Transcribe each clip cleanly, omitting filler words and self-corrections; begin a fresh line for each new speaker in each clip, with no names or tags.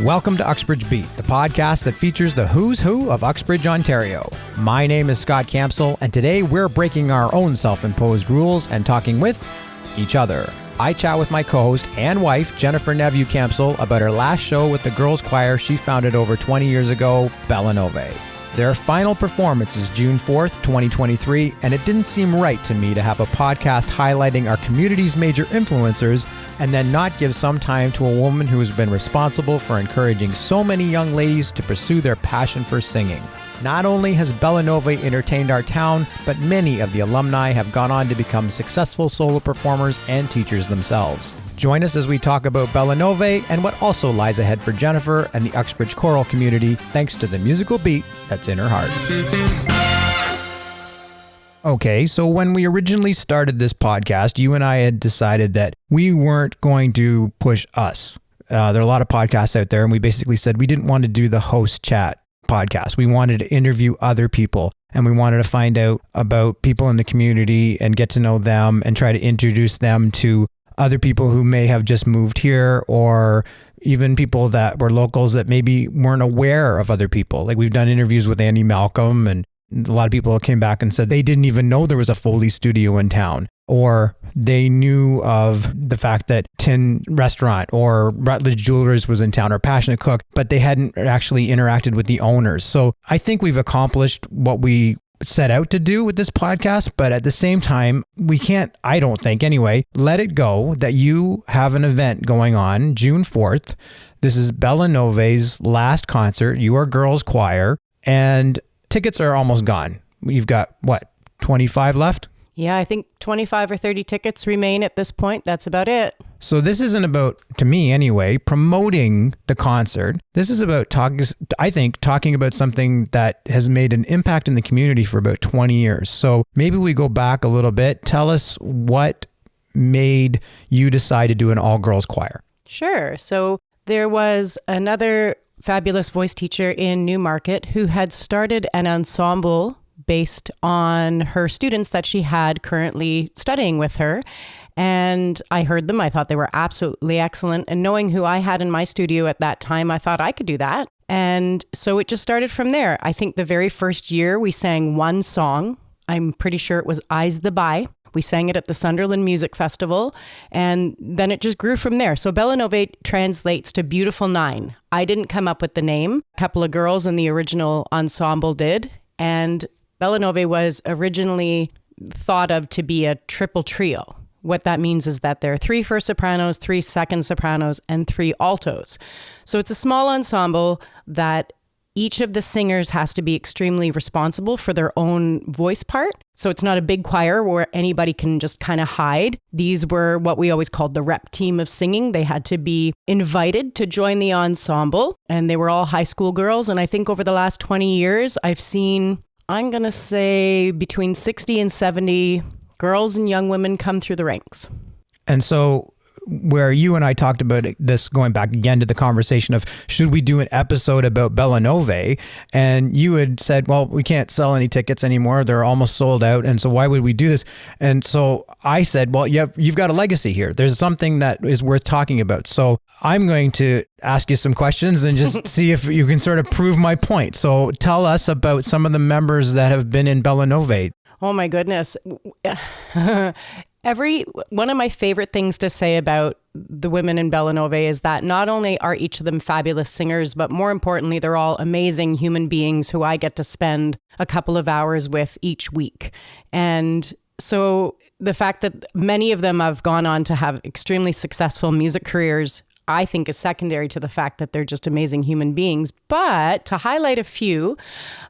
Welcome to Uxbridge the podcast that features the who's who of Uxbridge, Ontario. My name is Scott Campsall, and today we're breaking our own self-imposed rules and talking with each other. I chat with my co-host and wife, Jennifer Neveu-Campsall, about her last show with the girls' choir she founded over 20 years ago, Bella Nove. Their final performance is June 4th, 2023, and it didn't seem right to me to have a podcast highlighting our community's major influencers and then not give some time to a woman who has been responsible for encouraging so many young ladies to pursue their passion for singing. Not only has Bella Nove entertained our town, but many of the alumni have gone on to become successful solo performers and teachers themselves. Join us as we talk about Bella Nove and what also lies ahead for Jennifer and the Uxbridge choral community, thanks to the musical beat that's in her heart. Okay, so when we originally started this podcast, you and I had decided that we weren't going to push us. There are a lot of podcasts out there, and we basically said we didn't want to do the host chat podcast. We wanted to interview other people, and we wanted to find out about people in the community and get to know them and try to introduce them to other people who may have just moved here, or even people that were locals that maybe weren't aware of other people. Like, we've done interviews with Andy Malcolm, and a lot of people came back and said they didn't even know there was a Foley studio in town, or they knew of the fact that Tin Restaurant or Rutledge Jewelers was in town, or Passionate Cook, but they hadn't actually interacted with the owners. So I think we've accomplished what we set out to do with this podcast, but at the same time, we can't, I don't think anyway, let it go that you have an event going on June 4th. This is Bella Nove's last concert, your girls' choir, and tickets are almost gone. You've got, 25 left?
Yeah, I think 25 or 30 tickets remain at this point. That's about it.
So this isn't about, to me anyway, promoting the concert. This is about talking about something that has made an impact in the community for about 20 years. So maybe we go back a little bit. Tell us what made you decide to do an all-girls choir.
Sure. So there was another fabulous voice teacher in Newmarket who had started an ensemble based on her students that she had currently studying with her. And I heard them. I thought they were absolutely excellent. And knowing who I had in my studio at that time, I thought I could do that. And so it just started from there. I think the very first year we sang one song. I'm pretty sure it was Eyes the Bye. We sang it at the Sunderland Music Festival, and then it just grew from there. So Bella Nove translates to Beautiful Nine. I didn't come up with the name. A couple of girls in the original ensemble did. And Bella Nove was originally thought of to be a triple trio. What that means is that there are 3 first sopranos, 3 second sopranos, and 3 altos. So it's a small ensemble that each of the singers has to be extremely responsible for their own voice part. So it's not a big choir where anybody can just kind of hide. These were what we always called the rep team of singing. They had to be invited to join the ensemble, and they were all high school girls. And I think over the last 20 years, I've seen, I'm going to say, between 60 and 70 girls and young women come through the ranks.
And so where you and I talked about this, going back again to the conversation of should we do an episode about Bella Nove, and you had said, well, we can't sell any tickets anymore. They're almost sold out. And so why would we do this? And so I said, well, you've got a legacy here. There's something that is worth talking about. So I'm going to ask you some questions and just see if you can sort of prove my point. So tell us about some of the members that have been in Bella Nove.
Oh my goodness. One of my favorite things to say about the women in Bella Nove is that not only are each of them fabulous singers, but more importantly, they're all amazing human beings who I get to spend a couple of hours with each week. And so the fact that many of them have gone on to have extremely successful music careers, I think is secondary to the fact that they're just amazing human beings. But to highlight a few,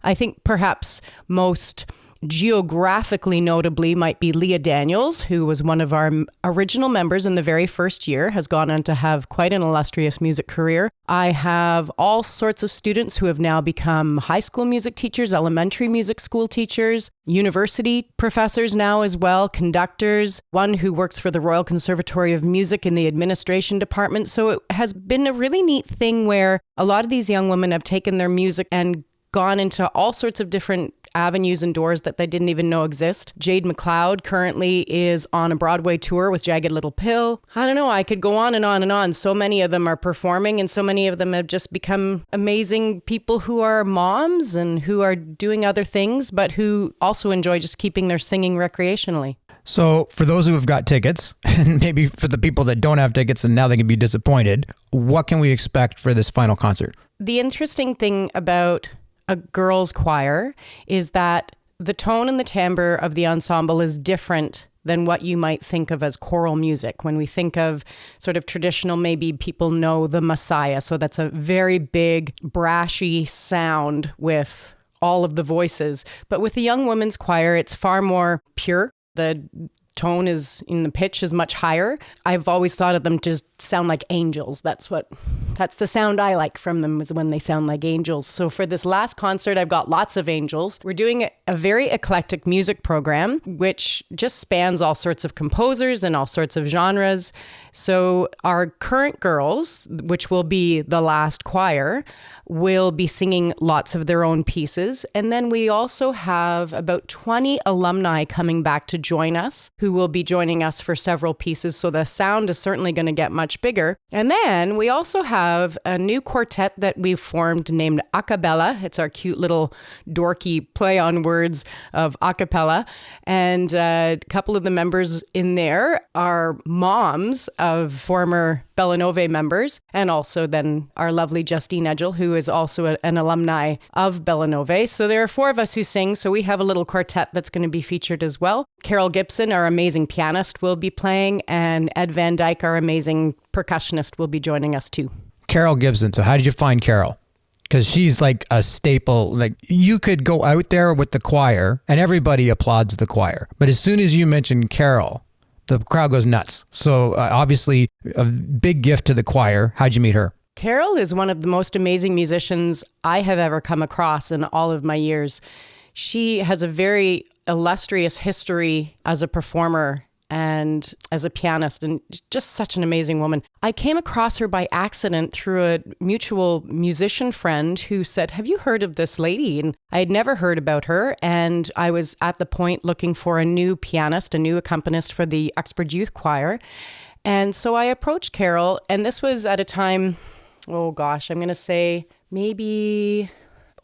I think perhaps most geographically notably might be Leah Daniels, who was one of our original members in the very first year, has gone on to have quite an illustrious music career. I have all sorts of students who have now become high school music teachers, elementary music school teachers, university professors now as well, conductors, one who works for the Royal Conservatory of Music in the administration department. So it has been a really neat thing where a lot of these young women have taken their music and gone into all sorts of different avenues and doors that they didn't even know exist. Jade McLeod currently is on a Broadway tour with Jagged Little Pill. I don't know, I could go on and on and on. So many of them are performing, and so many of them have just become amazing people who are moms and who are doing other things, but who also enjoy just keeping their singing recreationally.
So for those who have got tickets, and maybe for the people that don't have tickets and now they can be disappointed, what can we expect for this final concert?
The interesting thing about a girls' choir is that the tone and the timbre of the ensemble is different than what you might think of as choral music. When we think of sort of traditional, maybe people know the Messiah. So that's a very big, brashy sound with all of the voices. But with the young women's choir, it's far more pure. The tone is in the pitch is much higher. I've always thought of them just sound like angels. That's the sound I like from them, is when they sound like angels. So for this last concert, I've got lots of angels. We're doing a very eclectic music program, which just spans all sorts of composers and all sorts of genres. So our current girls, which will be the last choir, will be singing lots of their own pieces. And then we also have about 20 alumni coming back to join us, who will be joining us for several pieces. So the sound is certainly going to get much bigger. And then we also have a new quartet that we've formed named Acapella. It's our cute little dorky play on words of acapella. And a couple of the members in there are moms of former Bella Nove members, and also then our lovely Justine Edgell, who is also an alumni of Bella Nove. So there are four of us who sing, so we have a little quartet that's going to be featured as well. Carol Gibson, our amazing pianist, will be playing, and Ed Van Dyke, our amazing percussionist, will be joining us too.
Carol Gibson. So how did you find Carol? Because she's like a staple. Like, you could go out there with the choir and everybody applauds the choir. But as soon as you mention Carol, the crowd goes nuts. So obviously a big gift to the choir. How'd you meet her?
Carol is one of the most amazing musicians I have ever come across in all of my years. She has a very illustrious history as a performer and as a pianist, and just such an amazing woman. I came across her by accident through a mutual musician friend who said, "Have you heard of this lady?" And I had never heard about her, and I was at the point looking for a new pianist, a new accompanist for the Uxbridge Youth Choir. And so I approached Carol, and this was at a time, oh gosh, I'm going to say maybe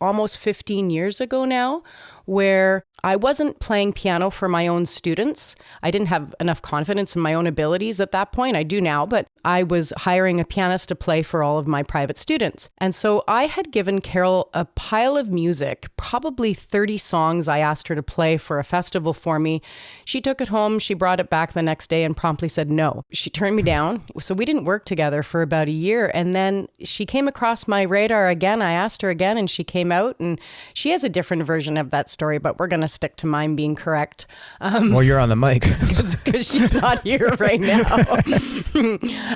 almost 15 years ago now, where I wasn't playing piano for my own students. I didn't have enough confidence in my own abilities at that point. I do now, but I was hiring a pianist to play for all of my private students. And so I had given Carol a pile of music, probably 30 songs I asked her to play for a festival for me. She took it home, she brought it back the next day and promptly said no. She turned me down. So we didn't work together for about a year. And then she came across my radar again. I asked her again and she came out, and she has a different version of that story, but we're going to stick to mine being correct.
Well, you're on the mic.
Because she's not here right now.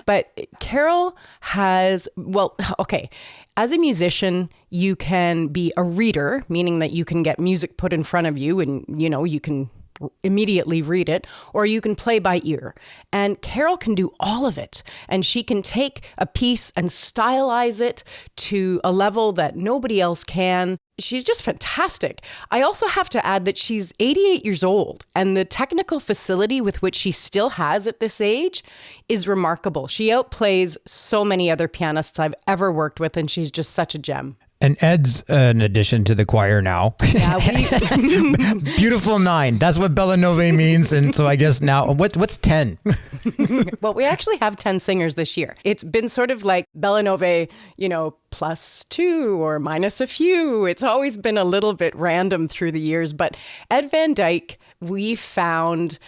But Carol has, well, okay. As a musician, you can be a reader, meaning that you can get music put in front of you and, you know, you can immediately read it, or you can play by ear. And Carol can do all of it. And she can take a piece and stylize it to a level that nobody else can. She's just fantastic. I also have to add that she's 88 years old, and the technical facility with which she still has at this age is remarkable. She outplays so many other pianists I've ever worked with, and she's just such a gem.
And Ed's an addition to the choir now.
Yeah,
Beautiful 9. That's what Bella Nove means. And so I guess now, what's 10?
Well, we actually have 10 singers this year. It's been sort of like Bella Nove, you know, +2 or minus a few. It's always been a little bit random through the years. But Ed Van Dyke, we found...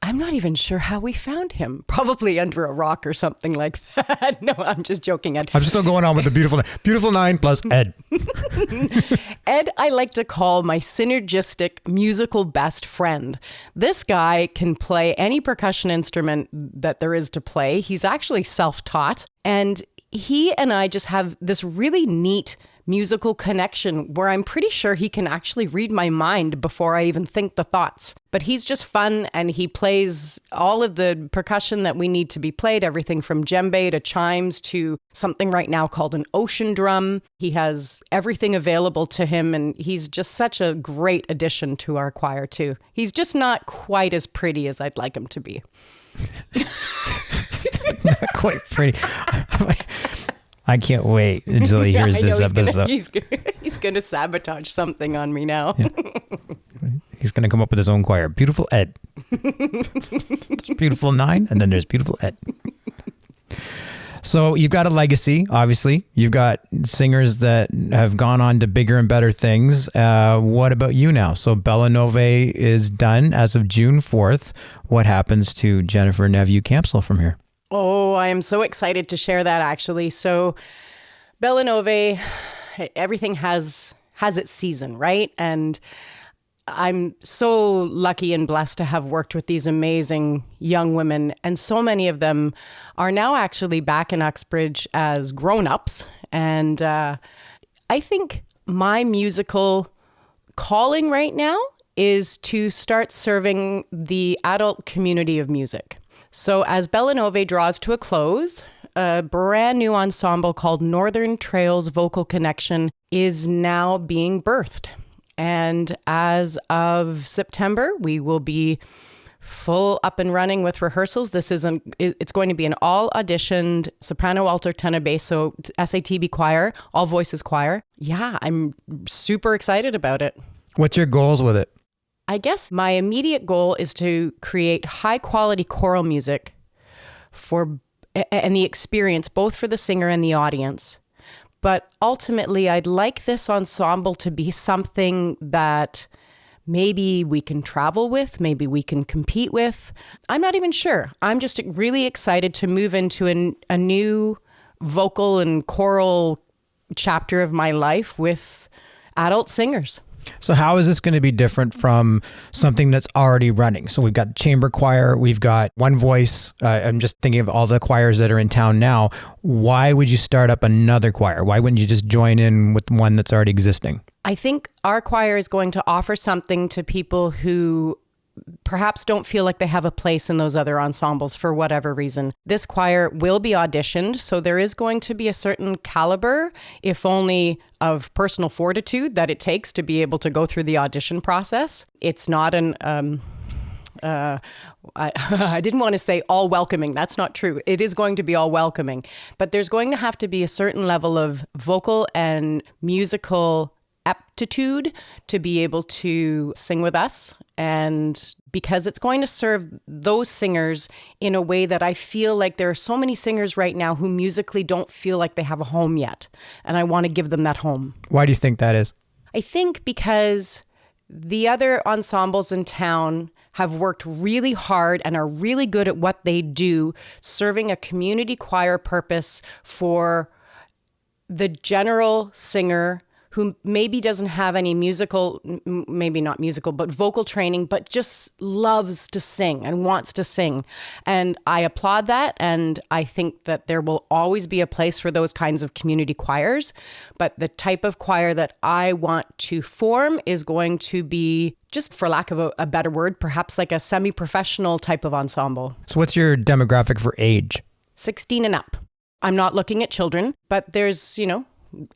I'm not even sure how we found him. Probably under a rock or something like that. No, I'm just joking, Ed.
I'm still going on with the beautiful 9 plus Ed.
Ed, I like to call my synergistic musical best friend. This guy can play any percussion instrument that there is to play. He's actually self-taught. And he and I just have this really neat musical connection where I'm pretty sure he can actually read my mind before I even think the thoughts. But he's just fun, and he plays all of the percussion that we need to be played, everything from djembe to chimes to something right now called an ocean drum. He has everything available to him, and he's just such a great addition to our choir too. He's just not quite as pretty as I'd like him to be.
Not quite pretty. I can't wait until he hears this episode.
He's gonna sabotage something on me now.
Yeah. He's gonna come up with his own choir. Beautiful Ed. There's Beautiful 9, and then there's Beautiful Ed. So you've got a legacy, obviously. You've got singers that have gone on to bigger and better things. What about you now? So Bella Nove is done as of June 4th. What happens to Jennifer Neveu-Campsall from here?
Oh, I am so excited to share that, actually. So Bella Nove, everything has its season, right? And I'm so lucky and blessed to have worked with these amazing young women. And so many of them are now actually back in Uxbridge as grown-ups. And I think my musical calling right now is to start serving the adult community of music. So as Bella Nove draws to a close, a brand new ensemble called Northern Trails Vocal Connection is now being birthed. And as of September, we will be full up and running with rehearsals. It's going to be an all auditioned soprano, alto, tenor, bass, so SATB choir, all voices choir. Yeah, I'm super excited about it.
What's your goals with it?
I guess my immediate goal is to create high quality choral music and the experience, both for the singer and the audience. But ultimately, I'd like this ensemble to be something that maybe we can travel with, maybe we can compete with. I'm not even sure. I'm just really excited to move into a new vocal and choral chapter of my life with adult singers.
So how is this going to be different from something that's already running? So we've got chamber choir, we've got one voice. I'm just thinking of all the choirs that are in town now. Why would you start up another choir? Why wouldn't you just join in with one that's already existing?
I think our choir is going to offer something to people who perhaps don't feel like they have a place in those other ensembles for whatever reason. This choir will be auditioned, so there is going to be a certain caliber, if only of personal fortitude, that it takes to be able to go through the audition process. It's not I didn't want to say all welcoming. That's not true. It is going to be all welcoming, but there's going to have to be a certain level of vocal and musical aptitude to be able to sing with us. And because it's going to serve those singers in a way that I feel like there are so many singers right now who musically don't feel like they have a home yet. And I want to give them that home.
Why do you think that is?
I think because the other ensembles in town have worked really hard and are really good at what they do, serving a community choir purpose for the general singer who maybe doesn't have any musical, maybe not musical, but vocal training, but just loves to sing and wants to sing. And I applaud that. And I think that there will always be a place for those kinds of community choirs. But the type of choir that I want to form is going to be, just for lack of a better word, perhaps like a semi-professional type of ensemble.
So what's your demographic for age?
16 and up. I'm not looking at children, but there's,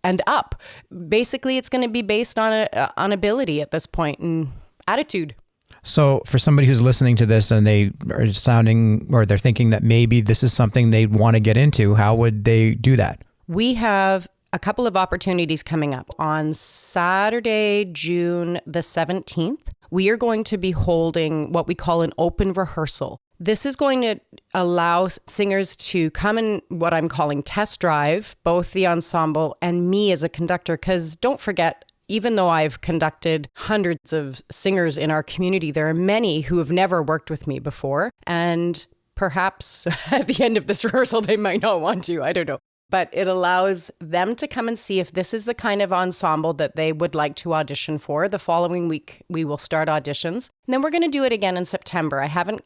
and up. Basically, it's going to be based on ability at this point and attitude.
So for somebody who's listening to this and they are they're thinking that maybe this is something they'd want to get into, how would they do that?
We have a couple of opportunities coming up. On Saturday, June the 17th, we are going to be holding what we call an open rehearsal. This is going to allow singers to come and what I'm calling test drive, both the ensemble and me as a conductor, because don't forget, even though I've conducted hundreds of singers in our community, there are many who have never worked with me before. And perhaps at the end of this rehearsal, they might not want to, I don't know. But it allows them to come and see if this is the kind of ensemble that they would like to audition for. The following week, we will start auditions. And then we're going to do it again in September. I haven't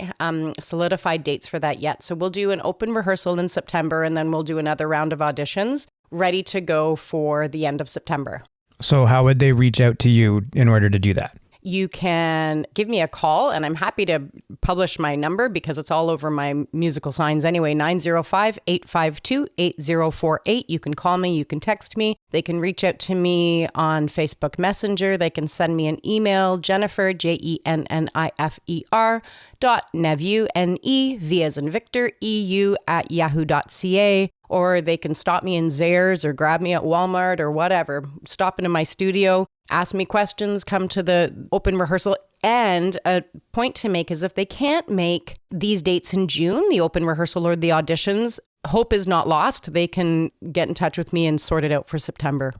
solidified dates for that yet. So we'll do an open rehearsal in September, and then we'll do another round of auditions. ready to go for the end of September.
So how would they reach out to you in order to do that?
You can give me a call, and I'm happy to publish my number because it's all over my musical signs anyway, 905-852-8048. You can call me, you can text me. They can reach out to me on Facebook Messenger. They can send me an email, Jennifer, JENNIFER, .Neveu, NE, as in Victor, EU, @yahoo.ca. Or they can stop me in Zayres or grab me at Walmart or whatever. Stop into my studio, ask me questions, come to the open rehearsal. And a point to make is if they can't make these dates in June, the open rehearsal or the auditions, hope is not lost. They can get in touch with me and sort it out for September.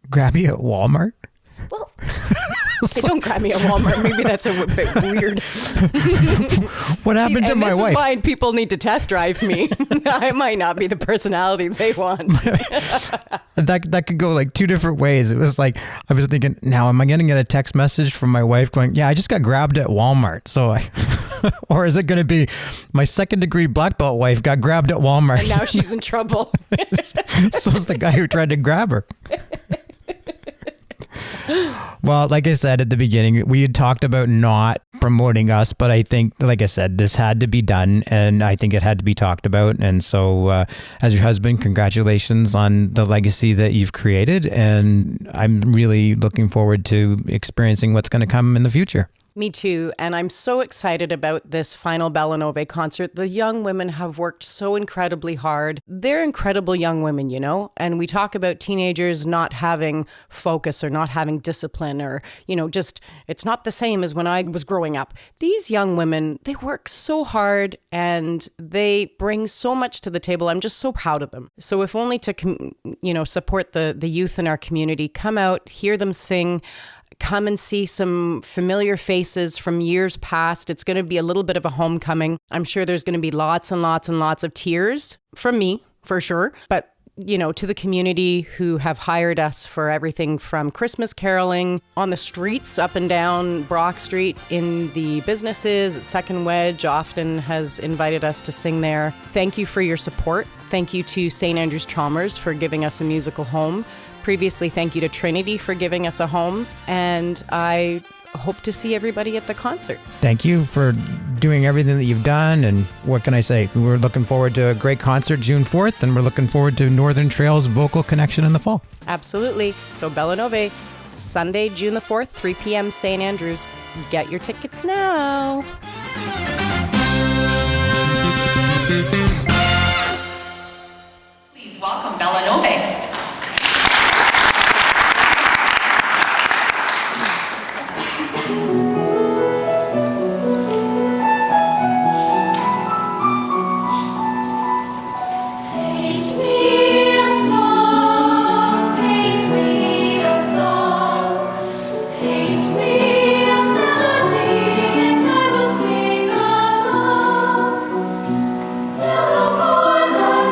Grab you at Walmart?
Well, hey, don't grab me at Walmart. Maybe that's a bit weird.
What happened to my wife?
This is why people need to test drive me. I might not be the personality they want.
That could go like two different ways. It was like, I was thinking, now am I going to get a text message from my wife going, yeah, I just got grabbed at Walmart. So or is it going to be my second degree black belt wife got grabbed at Walmart?
And now she's in trouble.
So's the guy who tried to grab her. Well, like I said at the beginning, we had talked about not promoting us, but I think, like I said, this had to be done, and I think it had to be talked about. And so, as your husband, congratulations on the legacy that you've created, and I'm really looking forward to experiencing what's going to come in the future.
Me too. And I'm so excited about this final Bella Nove concert. The young women have worked so incredibly hard. They're incredible young women, you know, and we talk about teenagers not having focus or not having discipline or, you know, just it's not the same as when I was growing up. These young women, they work so hard and they bring so much to the table. I'm just so proud of them. So if only to, you know, support the youth in our community, come out, hear them sing. Come and see some familiar faces from years past. It's going to be a little bit of a homecoming. I'm sure there's going to be lots and lots and lots of tears from me, for sure. But, you know, to the community who have hired us for everything from Christmas caroling on the streets up and down Brock Street, in the businesses at Second Wedge, often has invited us to sing there. Thank you for your support. Thank you to St. Andrew's Chalmers for giving us a musical home. Previously, thank you to Trinity for giving us a home, and I hope to see everybody at the concert.
Thank you for doing everything that you've done, and what can I say? We're looking forward to a great concert June 4th, and we're looking forward to Northern Trail's vocal connection in the fall.
Absolutely. So Bella Nove, Sunday, June the 4th, 3 p.m., St. Andrews. Get your tickets now.
Please welcome Bella Nove.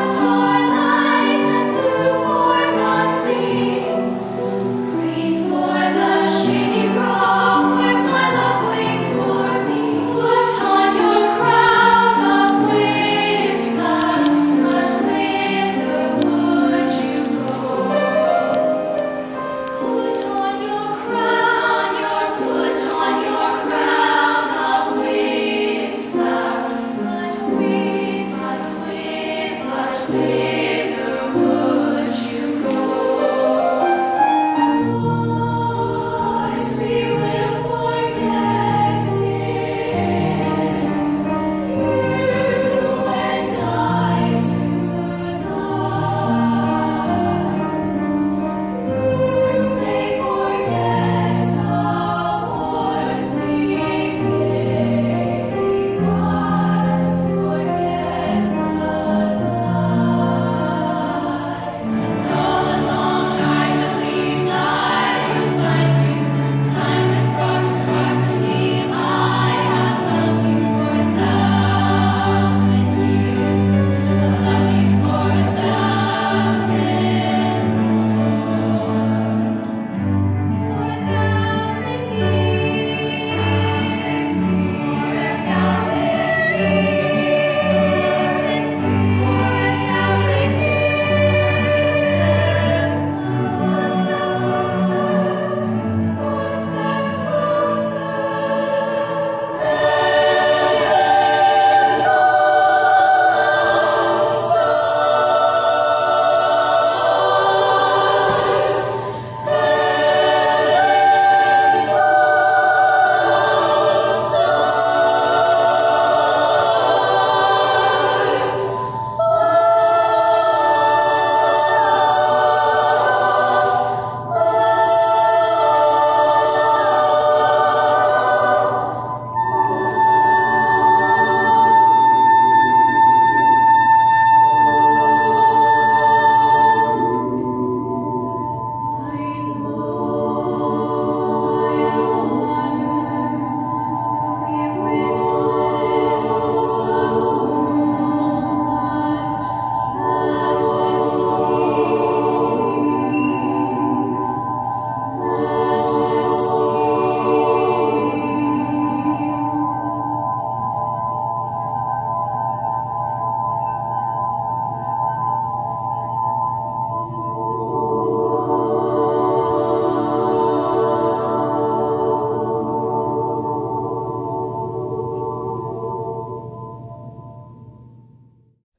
Starlight and blue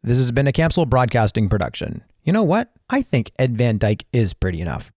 This has been a Campsall Broadcasting production. You know what? I think Ed Van Dyke is pretty enough.